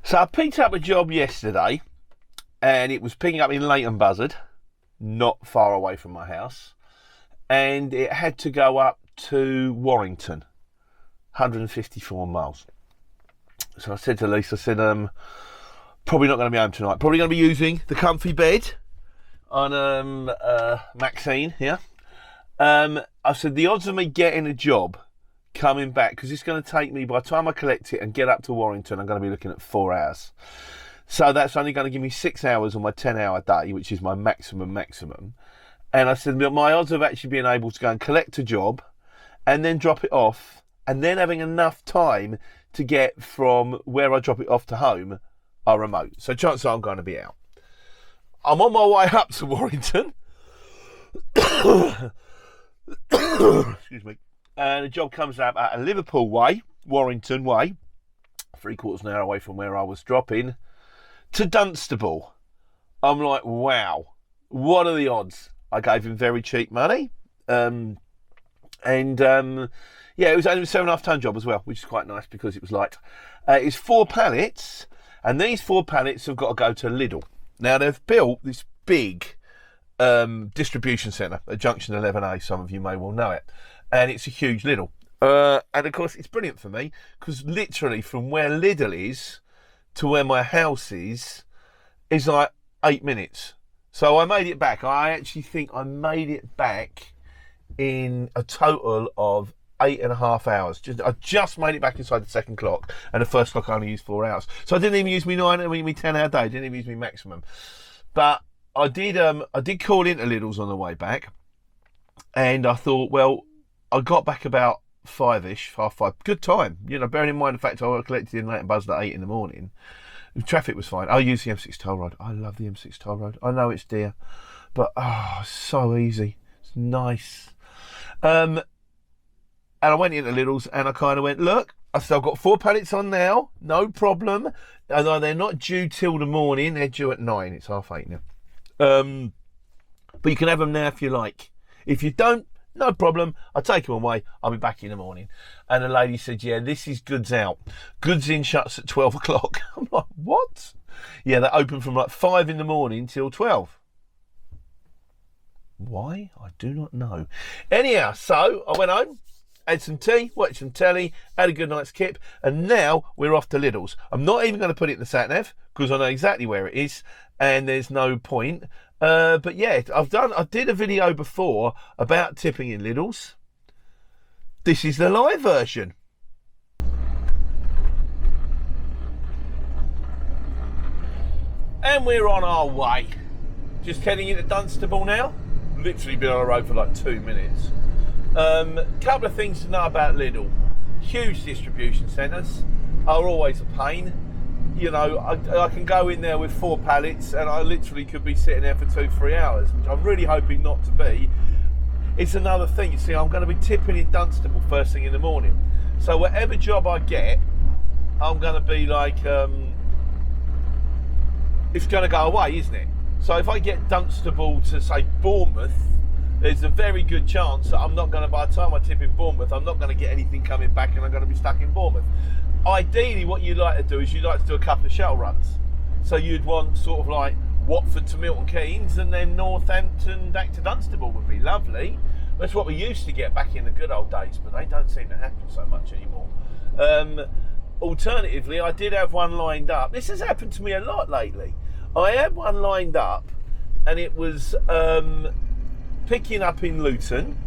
So I picked up a job yesterday, and it was picking up in Leighton Buzzard, not far away from my house, and it had to go up to Warrington, 154 miles. So I said to Lisa, probably not going to be home tonight. Probably going to be using the comfy bed on Maxine here. I said the odds of me getting a job coming back, because it's going to take me, by the time I collect it and get up to Warrington, I'm going to be looking at 4 hours. So that's only going to give me 6 hours on my 10-hour day, which is my maximum. And I said, my odds of actually being able to go and collect a job and then drop it off and then having enough time to get from where I drop it off to home are remote. So chances are I'm going to be out. I'm on my way up to Warrington. Excuse me. And the job comes up at a Liverpool way, Warrington way, 3/4 of an hour away from where I was dropping, to Dunstable. I'm like, wow, what are the odds? I gave him very cheap money. Yeah, it was only a 7.5-ton job as well, which is quite nice because it was light. It's 4 pallets, and these 4 pallets have got to go to Lidl. Now, they've built this big distribution centre at Junction 11A, some of you may well know it, and it's a huge Lidl. And of course, it's brilliant for me because literally from where Lidl is to where my house is like 8 minutes. So I made it back. I actually think I made it back in a total of 8.5 hours. I just made it back inside the second clock, and the first clock I only used 4 hours. So I didn't even use me 10-hour day. I didn't even use me maximum. But I did call into Lidl's on the way back, and I thought, well, I got back about 5-ish, 5:30. Good time, bearing in mind the fact I collected in Leighton Buzzard at 8 in the morning. The traffic was fine. I use the M6 toll road. I love the M6 toll road. I know it's dear, but it's so easy. It's nice. And I went into Lidl's and I kind of went, look, I've still got 4 pallets on now, no problem. And they're not due till the morning, they're due at 9. It's 8:30 now. But you can have them now if you like. If you don't, no problem. I'll take them away. I'll be back in the morning. And the lady said, yeah, this is goods out. Goods in shuts at 12 o'clock. I'm like, what? Yeah, they're open from like 5 in the morning till 12. Why? I do not know. Anyhow, so I went home, had some tea, watched some telly, had a good night's kip, and now we're off to Lidl's. I'm not even going to put it in the sat-nav because I know exactly where it is, and there's no point. But yeah, I did a video before about tipping in Lidl's. This is the live version. And we're on our way. Just heading into Dunstable now. Literally been on the road for like 2 minutes. Couple of things to know about Lidl. Huge distribution centres are always a pain. I can go in there with 4 pallets and I literally could be sitting there for 2-3 hours, which I'm really hoping not to be. It's another thing, you see, I'm going to be tipping in Dunstable first thing in the morning. So whatever job I get, I'm going to be like, it's going to go away, isn't it? So if I get Dunstable to, say, Bournemouth, there's a very good chance that I'm not going to, by the time I tip in Bournemouth, I'm not going to get anything coming back and I'm going to be stuck in Bournemouth. Ideally, what you'd like to do is you'd like to do a couple of shuttle runs. So you'd want sort of like Watford to Milton Keynes and then Northampton back to Dunstable would be lovely. That's what we used to get back in the good old days, but they don't seem to happen so much anymore. Alternatively, I did have one lined up. This has happened to me a lot lately. I had one lined up and it was picking up in Luton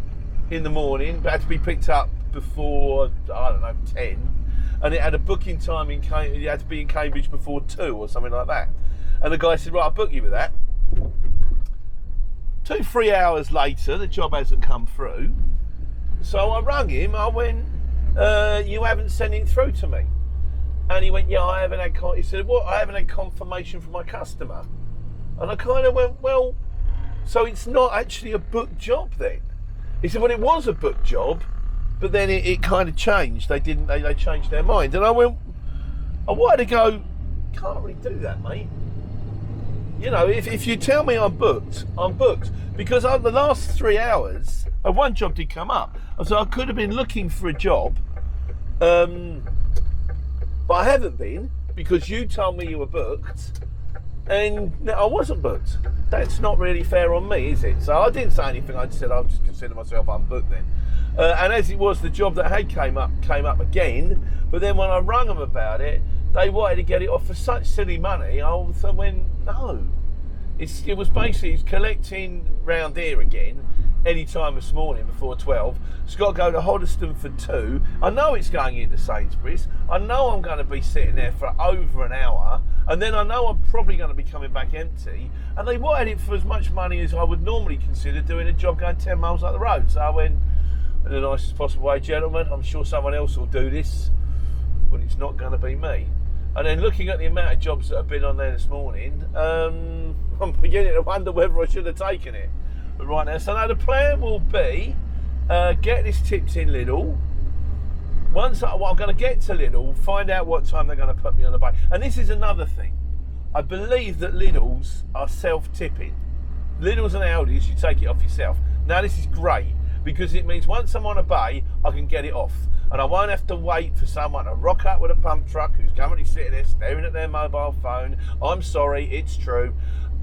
in the morning, but had to be picked up before, 10. And it had a booking time it had to be in Cambridge before 2 or something like that. And the guy said, right, I'll book you with that. 2-3 hours later, the job hasn't come through. So I rang him, I went, you haven't sent it through to me. And he went, yeah, I haven't had, he said, what, I haven't had confirmation from my customer. And I kind of went, well, so it's not actually a booked job then? He said, well, it was a booked job, but then it kind of changed. They changed their mind. And I went, I wanted to go, can't really do that, mate. If you tell me I'm booked, I'm booked. Because the last 3 hours, one job did come up. So I could have been looking for a job, but I haven't been because you told me you were booked and I wasn't booked. That's not really fair on me, is it? So I didn't say anything. I just said I'll just consider myself unbooked then. And as it was, the job that had came up again. But then when I rung them about it, they wanted to get it off for such silly money. I also went, no. It was basically collecting round here again any time this morning before 12. It's got to go to Hoddesdon for 2. I know it's going into Sainsbury's. I know I'm going to be sitting there for over an hour, and then I know I'm probably going to be coming back empty. And they wanted it for as much money as I would normally consider doing a job going 10 miles up the road. So I went, in the nicest possible way, gentlemen, I'm sure someone else will do this, but it's not going to be me. And then looking at the amount of jobs that have been on there this morning, I'm beginning to wonder whether I should have taken it. But right now, so now the plan will be get this tipped in Lidl. I'm going to get to Lidl, find out what time they're going to put me on the bike. And this is another thing. I believe that Lidl's are self-tipping. Lidl's and Aldi's, you take it off yourself. Now this is great because it means once I'm on a bay, I can get it off. And I won't have to wait for someone to rock up with a pump truck who's currently sitting there staring at their mobile phone. I'm sorry, it's true.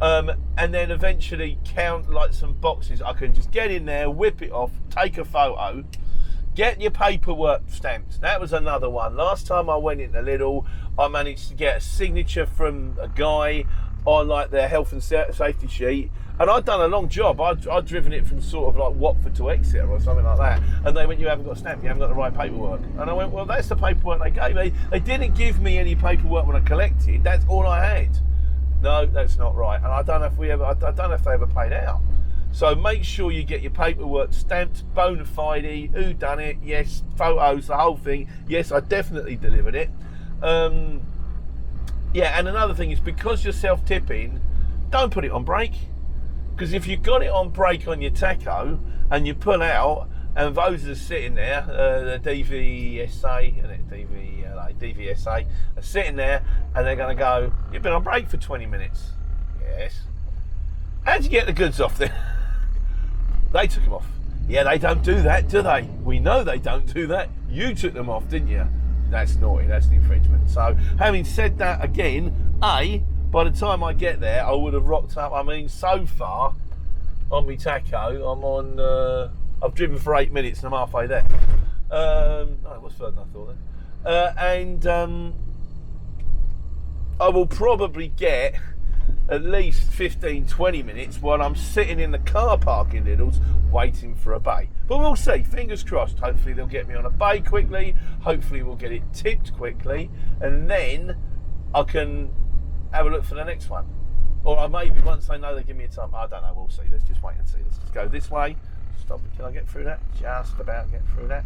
And then eventually count like some boxes. I can just get in there, whip it off, take a photo, get your paperwork stamped. That was another one. Last time I went into Lidl, I managed to get a signature from a guy on like their health and safety sheet. And I'd done a long job. I'd driven it from sort of like Watford to Exeter or something like that. And they went, you haven't got a stamp, you haven't got the right paperwork. And I went, well, that's the paperwork they gave me. They didn't give me any paperwork when I collected. That's all I had. No, that's not right. And I don't know if they ever paid out. So make sure you get your paperwork stamped, bona fide, who done it, yes, photos, the whole thing. Yes, I definitely delivered it. Yeah, and another thing is because you're self-tipping, don't put it on brake. Because if you've got it on brake on your tacho and you pull out and those are sitting there, the DVSA are sitting there and they're going to go, you've been on brake for 20 minutes. Yes. How'd you get the goods off there? They took them off. Yeah, they don't do that, do they? We know they don't do that. You took them off, didn't you? That's naughty, that's an infringement. So, having said that again, by the time I get there, I would have rocked up. I mean, so far, on my tacho, I'm on, I've driven for 8 minutes and I'm halfway there. No, it was further than I thought then. I will probably get at least 15-20 minutes while I'm sitting in the car park in Lidl's waiting for a bay. But we'll see, fingers crossed. Hopefully they'll get me on a bay quickly, hopefully we'll get it tipped quickly, and then I can have a look for the next one. Or maybe once they know they give me a time, I don't know, we'll see. Let's just wait and see. Let's just go this way. Stop it. Can I get through that? Just about get through that.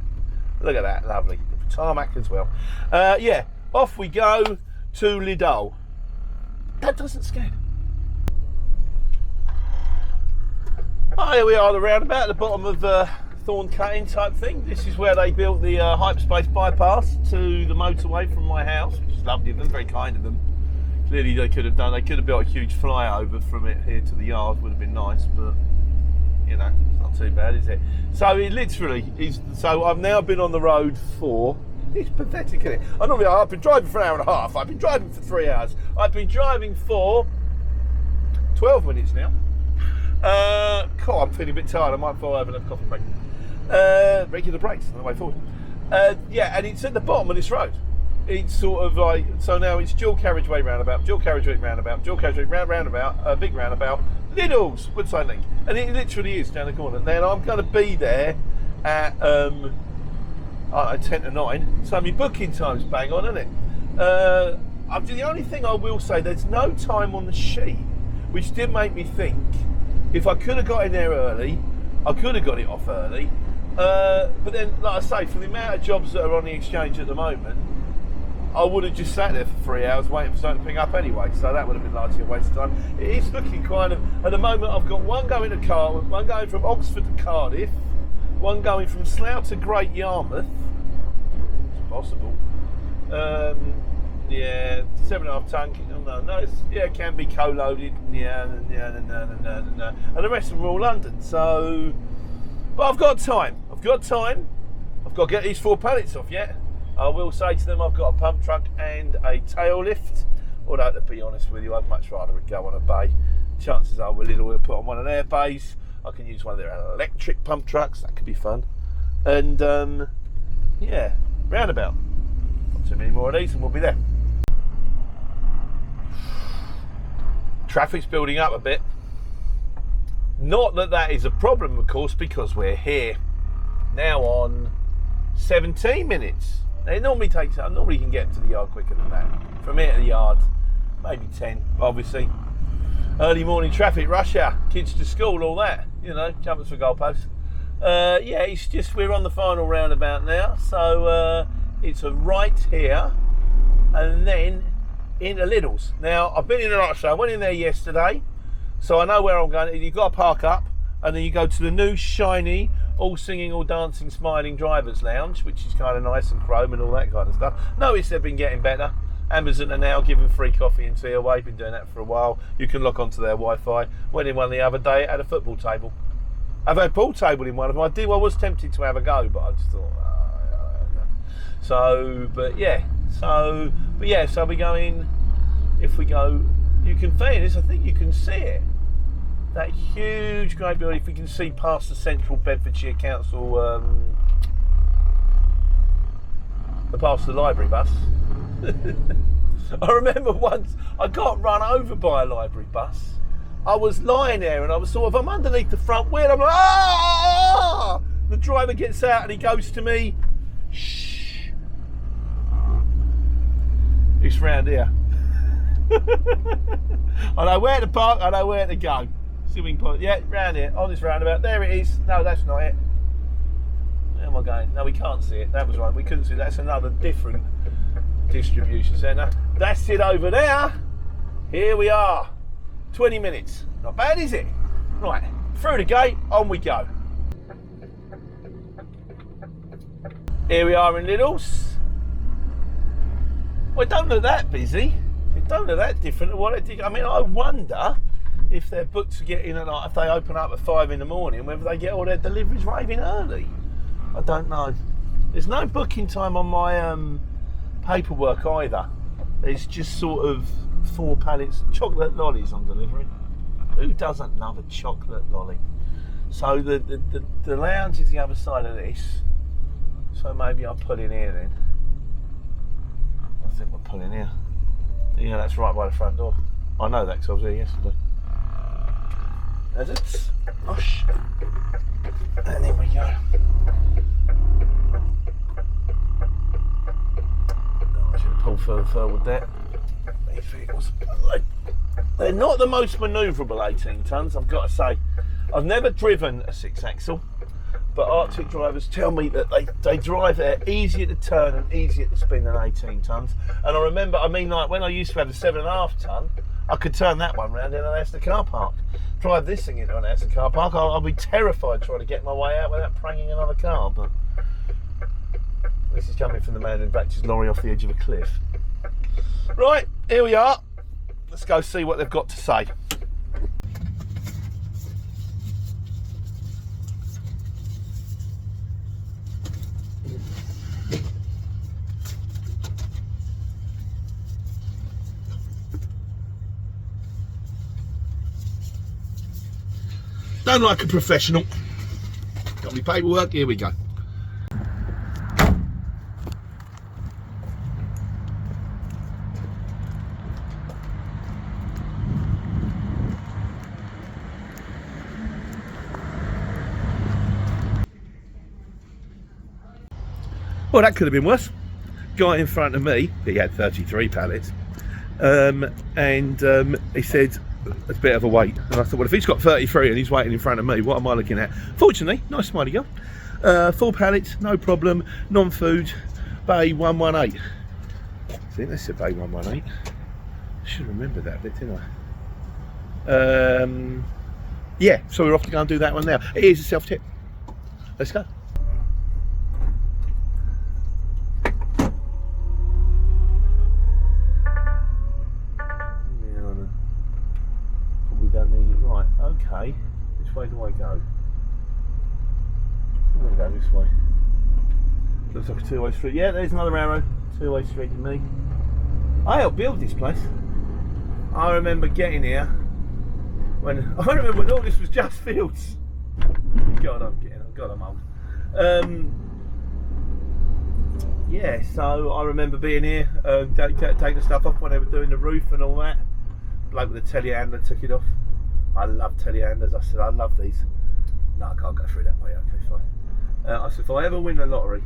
Look at that, lovely. Tarmac as well. Yeah, off we go to Lidl. That doesn't scare. Oh, here we are, the roundabout at the bottom of Thorn Cutting type thing. This is where they built the hyperspace bypass to the motorway from my house, which is lovely of them, very kind of them. Clearly they could have built a huge flyover from it here to the yard, would have been nice, but you know, it's not too bad, is it? So it literally is, so I've now been on the road for, it's pathetic, isn't it? I've been driving for an hour and a half, I've been driving for 3 hours, I've been driving for 12 minutes now. I'm feeling a bit tired, I might fall over and have a coffee break. Regular breaks on the way forward. Yeah, and it's at the bottom of this road. It's sort of like, so now it's dual carriageway roundabout, dual carriageway roundabout, dual carriageway roundabout, big roundabout, Lidl's, Woodside Link. And it literally is down the corner. Then I'm going to be there at 10 to 9. So my booking time's bang on, isn't it? The only thing I will say, there's no time on the sheet, which did make me think, if I could have got in there early, I could have got it off early. But then, like I say, for the amount of jobs that are on the exchange at the moment, I would have just sat there for 3 hours waiting for something to pick up anyway, so that would have been largely a waste of time. It is looking kind of, at the moment I've got one going to Cardiff, one going from Oxford to Cardiff, one going from Slough to Great Yarmouth, it's possible. Yeah, 7.5 ton, it can be co-loaded, and the rest of them are all London, so, but I've got time, I've got to get these 4 pallets off yet. I will say to them I've got a pump truck and a tail lift, although to be honest with you I'd much rather it go on a bay. Chances are with Lidl we'll put on one of their bays. I can use one of their electric pump trucks, that could be fun. And yeah, roundabout. Not too many more of these and we'll be there. Traffic's building up a bit. Not that that is a problem, of course, because we're here now on 17 minutes. It normally takes, I normally can get to the yard quicker than that. From here to the yard, maybe 10, obviously. Early morning traffic, rush hour, kids to school, all that, you know, jumpers for goalposts. Yeah, it's just, we're on the final roundabout now, so it's a right here, and then into Lidl's. Now, I've been in a lot, so I went in there yesterday, so I know where I'm going. You've got to park up, and then you go to the new, shiny, all singing, all dancing, smiling driver's lounge, which is kind of nice and chrome and all that kind of stuff. Notice they've been getting better. Amazon are now giving free coffee and tea away. Been doing that for a while. You can lock onto their Wi-Fi. Went in one the other day at a football table. I've had a pool table in one of them. I was tempted to have a go, but I just thought, so, but yeah, so we go in. If we go, you can feel this. I think you can see it. That huge great building. If we can see past the Central Bedfordshire Council, past the library bus. I remember once I got run over by a library bus. I was lying there and I was sort of, I'm underneath the front wheel. I'm like, ah! The driver gets out and he goes to me, shh. It's round here. I know where to park, I know where to go. Swimming pool, yeah, round here, on this roundabout. There it is. No, that's not it. Where am I going? No, we can't see it. That was right. We couldn't see it. That's another different distribution centre. That's it over there. Here we are. 20 minutes. Not bad, is it? Right, through the gate, on we go. Here we are in Lidl's. Well, it don't look that busy. It don't look that different to what it did. I mean, I wonder if they're booked to get in at night, if they open up at 5 in the morning, whether they get all their deliveries raving early. I don't know. There's no booking time on my paperwork either. There's just sort of 4 pallets of chocolate lollies on delivery. Who doesn't love a chocolate lolly? So the lounge is the other side of this. So maybe I'll pull in here then. I think we'll pull in here. Yeah, that's right by the front door. I know that because I was here yesterday. There's it. Gosh. And there we go. I should have pulled further forward there. These vehicles, they're not the most manoeuvrable 18 tonnes, I've got to say. I've never driven a 6-axle, but Arctic drivers tell me that they drive it easier to turn and easier to spin than 18 tonnes. And I remember, like when I used to have a 7.5 tonne, I could turn that one round in an Asda car park. Drive this thing into an Asda car park, I'll be terrified trying to get my way out without pranging another car. But this is coming from the man who backed his lorry off the edge of a cliff. Right, here we are. Let's go see what they've got to say. Done like a professional. Got me paperwork, here we go. Well, that could have been worse. Guy in front of me, he had 33 pallets, and he said, it's a bit of a wait. And I thought, well, if he's got 33 and he's waiting in front of me, what am I looking at? Fortunately, nice smiley girl. 4 pallets, no problem, non-food, bay 118. See, that's a bay 118. I should remember that bit, didn't I? Yeah, so we're off to go and do that one now. It is a self-tip. Let's go. Don't need it right. Okay, which way do I go? I'm going to go this way. Looks like a two-way street. Yeah, there's another arrow. Two-way street to me. I helped build this place. I remember getting here when all this was just fields. God, I'm old. Yeah, so I remember being here, taking the stuff off when they were doing the roof and all that. Bloke with the telehandler took it off. I love telehandlers. I said, I love these. No, I can't go through that way. Okay, fine. I said, if I ever win the lottery,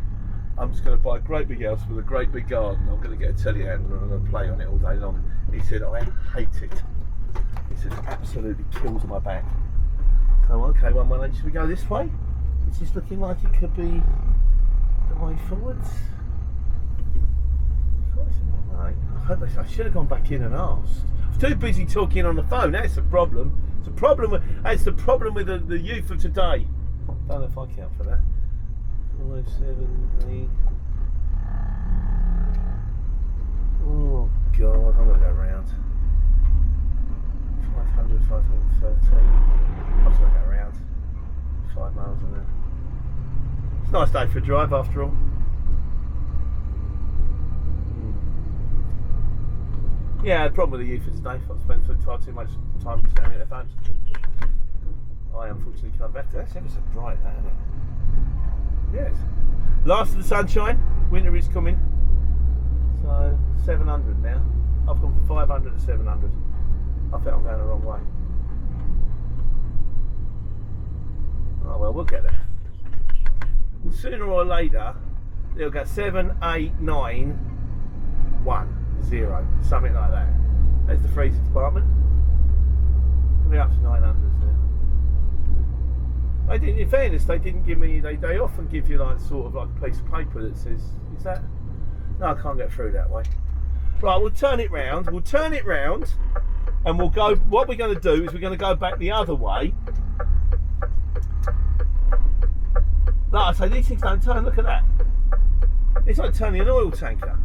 I'm just going to buy a great big house with a great big garden. I'm going to get a telehandler and I'm going to play on it all day long. He said, I hate it. He said, it absolutely kills my back. So, okay, 118, should we go this way? It's just looking like it could be the way forwards. I should have gone back in and asked. I was too busy talking on the phone. That's the problem. It's the problem with the youth of today. I don't know if I count for that. 5, 7, 8. Oh God, I'm gonna go round. 500, 513. I'm just gonna go round. 5 miles an hour. It's a nice day for a drive after all. Yeah, the problem with the youth of today, I spend far too much time staring at their phones. I unfortunately can't have to. That's ever so bright, that, isn't it? Yes. Last of the sunshine, winter is coming. So 700 now. I've gone from 500 to 700. I think I'm going the wrong way. Oh well, we'll get there. Sooner or later, they'll go 7, 8, 9, 1, 0, something like that. There's the freezer department. We're up to 900s now. They didn't, in fairness, they didn't give me. They often give you like sort of like a piece of paper that says, "Is that?" No, I can't get through that way. Right, we'll turn it round. And we'll go. What we're going to do is we're going to go back the other way. Like I say, these things don't turn. Look at that. It's like turning an oil tanker.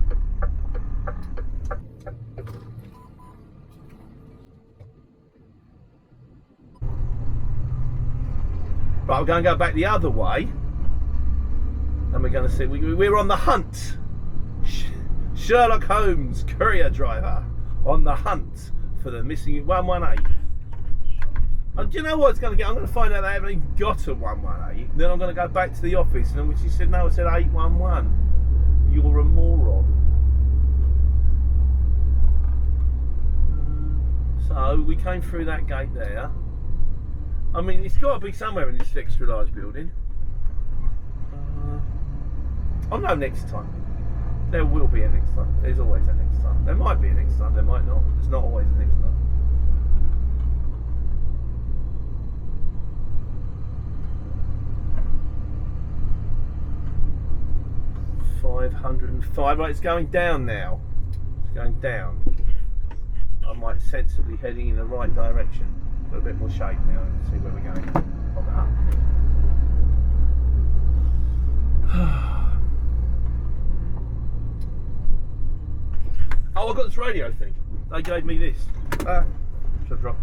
Right, we're going to go back the other way, and we're going to see. We're on the hunt. Sherlock Holmes, courier driver, on the hunt for the missing 118. Do you know what it's going to get? I'm going to find out they haven't even got a 118. Then I'm going to go back to the office, and then she said, no, I said 811. You're a moron. So we came through that gate there. I mean, it's got to be somewhere in this extra large building. I'll know next time. There will be a next time. There's always a next time. There might be a next time. There might not. There's not always a next time. $505. Right, it's going down now. It's going down. I might sensibly heading in the right direction. Got a bit more shade now. Let's see where we're going. Pop it up. Oh, I got this radio thing. They gave me this. Should I drop?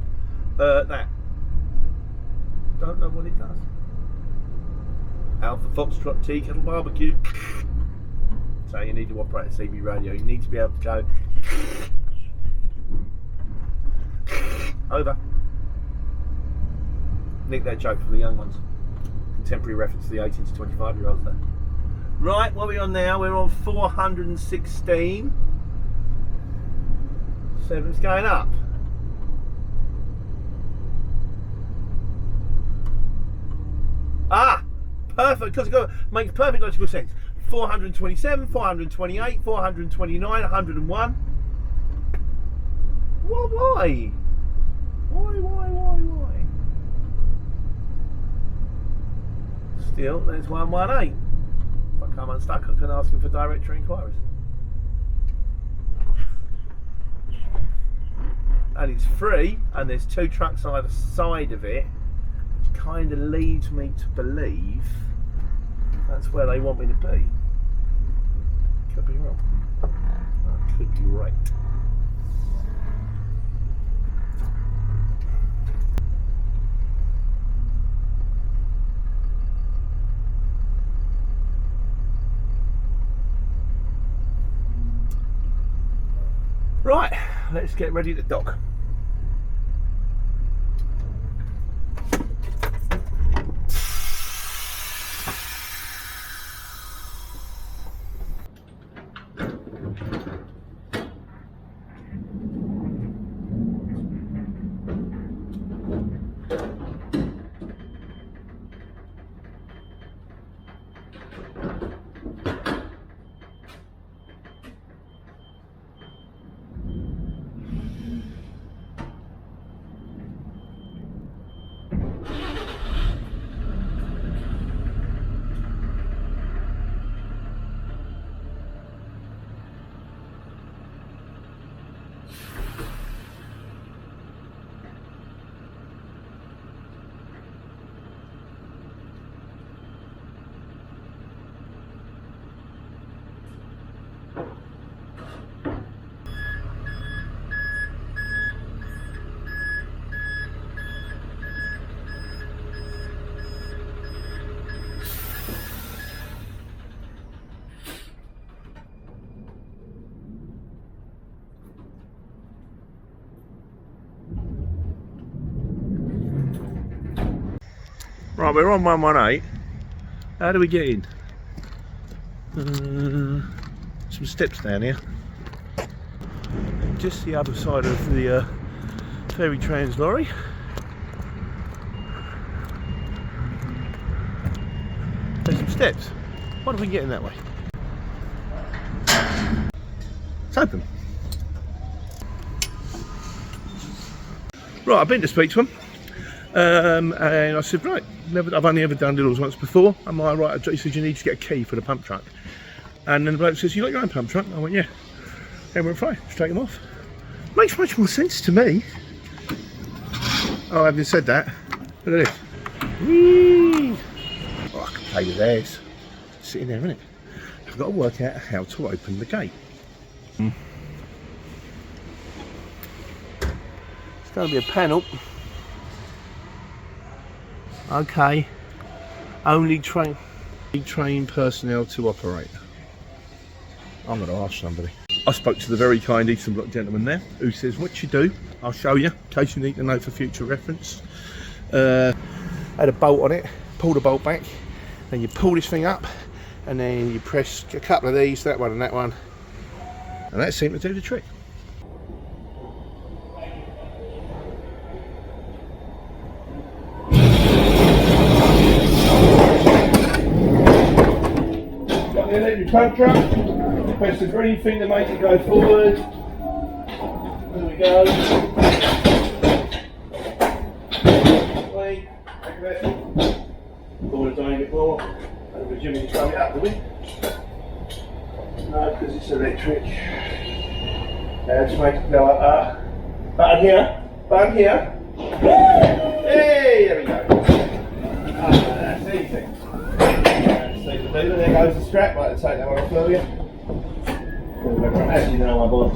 That. Don't know what it does. Alpha Foxtrot Tea Kettle Barbecue. So you need to operate a CB radio. You need to be able to go over. Nick that joke for the young ones. Contemporary reference to the 18 to 25 year olds there. Right, what are we on now? We're on 416. 7's going up. Ah! Perfect, because it makes perfect logical sense. 427, 428, 429, 101. Why? Why? Still, there's 118. If I come unstuck, I can ask him for directory inquiries. And it's free, and there's 2 trucks on either side of it, which kind of leads me to believe that's where they want me to be. Could be wrong. I could be right. Right, let's get ready to dock. Right, we're on 118. How do we get in? Some steps down here. Just the other side of the ferry trans lorry. There's some steps. Why do we get in that way? It's open. Right, I've been to speak to him. And I said, right, I've only ever done Lidl's once before. Am I right? He said, you need to get a key for the pump truck. And then the bloke says, you got your own pump truck? I went, yeah. And we're fine, just take them off. Makes much more sense to me. Oh, having said that, look at this. Whee! Oh, I can play with theirs. Sitting there, isn't it? I've got to work out how to open the gate. It's going to be a panel. Okay. Only train personnel to operate. I'm going to ask somebody. I spoke to the very kind Eastern Bloc gentleman there, who says, what you do, I'll show you, in case you need to know for future reference. Had a bolt on it, pull the bolt back, then you pull this thing up, and then you press a couple of these, that one and that one, and that seemed to do the trick. Got the electric pump truck. Press the green thing to make it go forward. There we go. Wait, back of it. Forward a tiny bit more. And we're Jimmy to throw it up, do we? No, because it's electric. Now just make it go up. Button here. Button here. Hey, there we go. That's easy. There goes the strap. Right, let's take that one off earlier. As you know, my boss.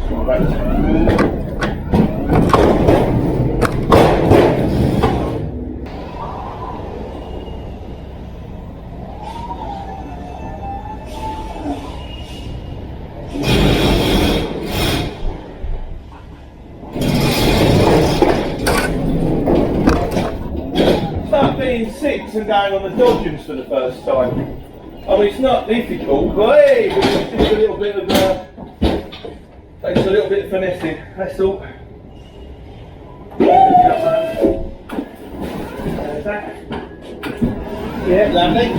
Start being 6 and going on the dodgems for the first time. I mean, it's not difficult, but hey, it's just a little bit of takes a little bit of finessing, that's all. There's that. Yeah, lovely.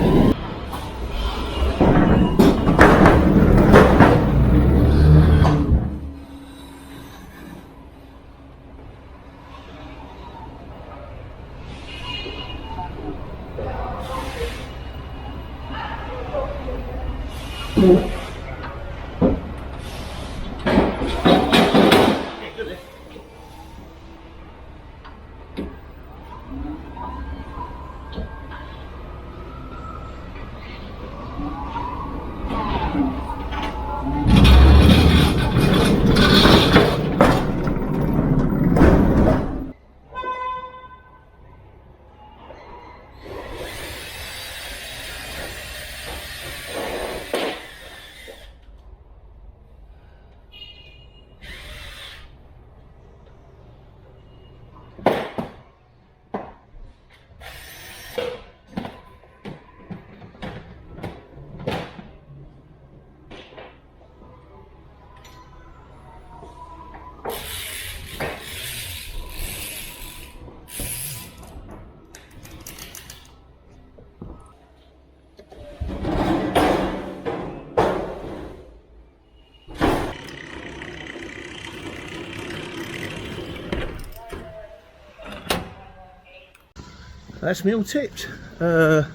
That's me all tipped. Now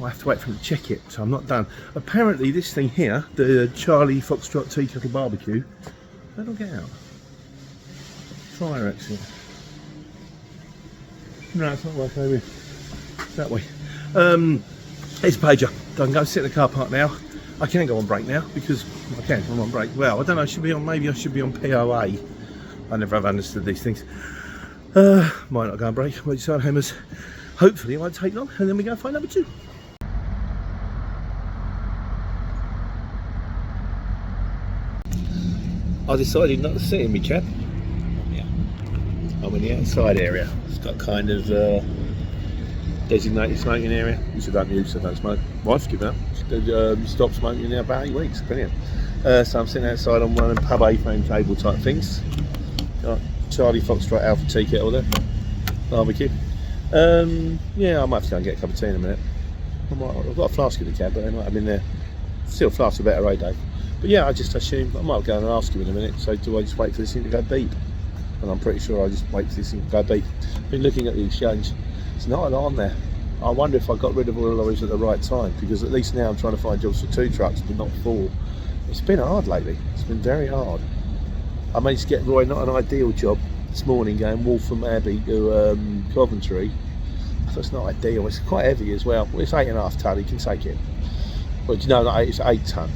I have to wait for him to check it, so I'm not done. Apparently this thing here, the Charlie Foxtrot Tea Kettle Barbecue, how do I get out? Fire exit. No, it's not working over here. That way. It's a pager. I can go sit in the car park now. I can go on break now because I can. I'm on break. Well, I don't know. I should be on. Maybe I should be on POA. I never have understood these things. Might not go on break. We'll decide hammers. Hopefully, it won't take long, and then we go find number 2. I decided not to sit in my cab. Yeah. I'm in the outside area. It's got kind of designated smoking area, which I don't use, so I don't smoke. Wife's given up. Stopped smoking in about 8 weeks. Brilliant. So I'm sitting outside on one of the pub A-frame table type things. Got Charlie Foxtrot Alpha Tea Kettle there. Barbecue. Yeah, I might have to go and get a cup of tea in a minute. I've got a flask in the cab, but they might have been there. Still flask are better, eh, Dave? But yeah, I just assume I might go and ask him in a minute. So do I just wait for this thing to go beep? And I'm pretty sure I just wait for this thing to go beep. Been looking at the exchange. It's not a lot on there. I wonder if I got rid of all the lorries at the right time, because at least now I'm trying to find jobs for 2 trucks, but not 4. It's been hard lately. It's been very hard. I managed to get Roy not an ideal job this morning, going Waltham Abbey to Coventry. So it's not ideal. It's quite heavy as well. It's 8.5 tonne. He can take it. But you know, it's 8 tonne,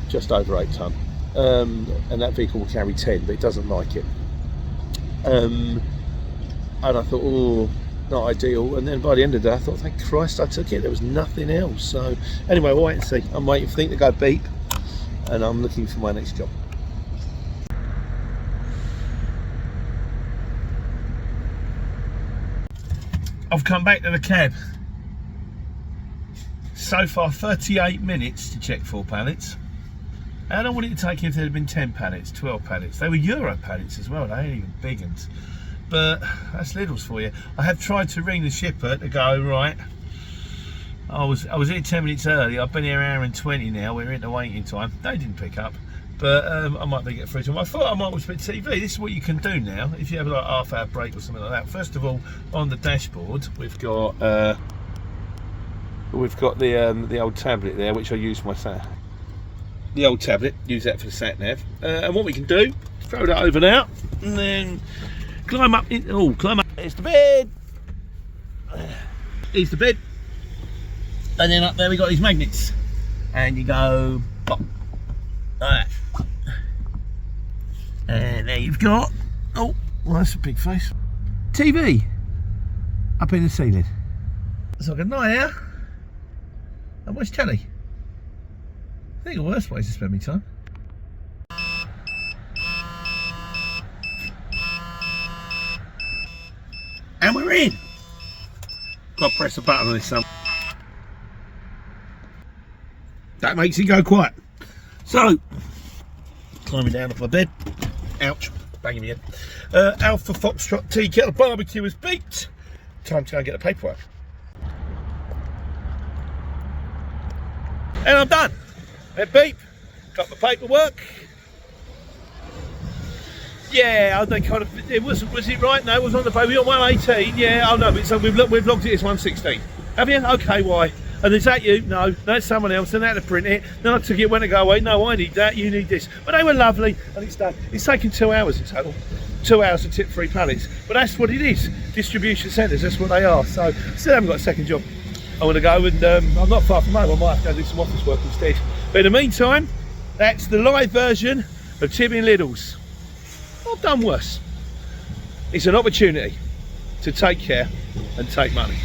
just over 8 tonne. And that vehicle will carry 10, but it doesn't like it. And I thought, oh, not ideal. And then by the end of the day, I thought, thank Christ I took it. There was nothing else. So anyway, we'll wait and see. I'm waiting for things to go beep, and I'm looking for my next job. I've come back to the cab. So far 38 minutes to check 4 pallets. How long would it take if there had been 10 pallets, 12 pallets? They were Euro pallets as well, they ain't even big ones. But that's Lidl's for you. I have tried to ring the shipper to go, right, I was here 10 minutes early, I've been here 1:20 now, we're into waiting time. They didn't pick up. But I might be getting through to them. I thought I might watch a bit of TV. This is what you can do now if you have like a half-hour break or something like that. First of all, on the dashboard, we've got the old tablet there, which I use for my sat. The old tablet, use that for the sat nav. And what we can do, throw that over now, and then climb up. Climb up. There's the bed. Here's the bed. And then up there we got these magnets, and you go pop. Like that. And there you've got, oh, well, that's a big face. TV up in the ceiling. So I can lie here and watch telly. I think the worst way to spend my time. And we're in. Got to press a button on this one. That makes it go quiet. So, climbing down off my bed. Ouch, banging me head. Alpha Foxtrot Tea Kettle Barbecue is beeped. Time to go and get the paperwork. And I'm done. It beep. Got my paperwork. Yeah, they kind of. It was it right? No, it was on the paper. We got 118. Yeah, oh no, but so we've logged it as 116. Have you? Okay, why? And is that you? No, that's someone else. And they had to print it. Then I took it when to go away. No, I need that. You need this. But they were lovely, and it's done. It's taken 2 hours in total. 2 hours to tip 3 pallets. But that's what it is. Distribution centres. That's what they are. So still haven't got a second job. I want to go, and I'm not far from home. I might have to go do some office work instead. But in the meantime, that's the live version of tipping Lidl's. I've done worse. It's an opportunity to take care and take money.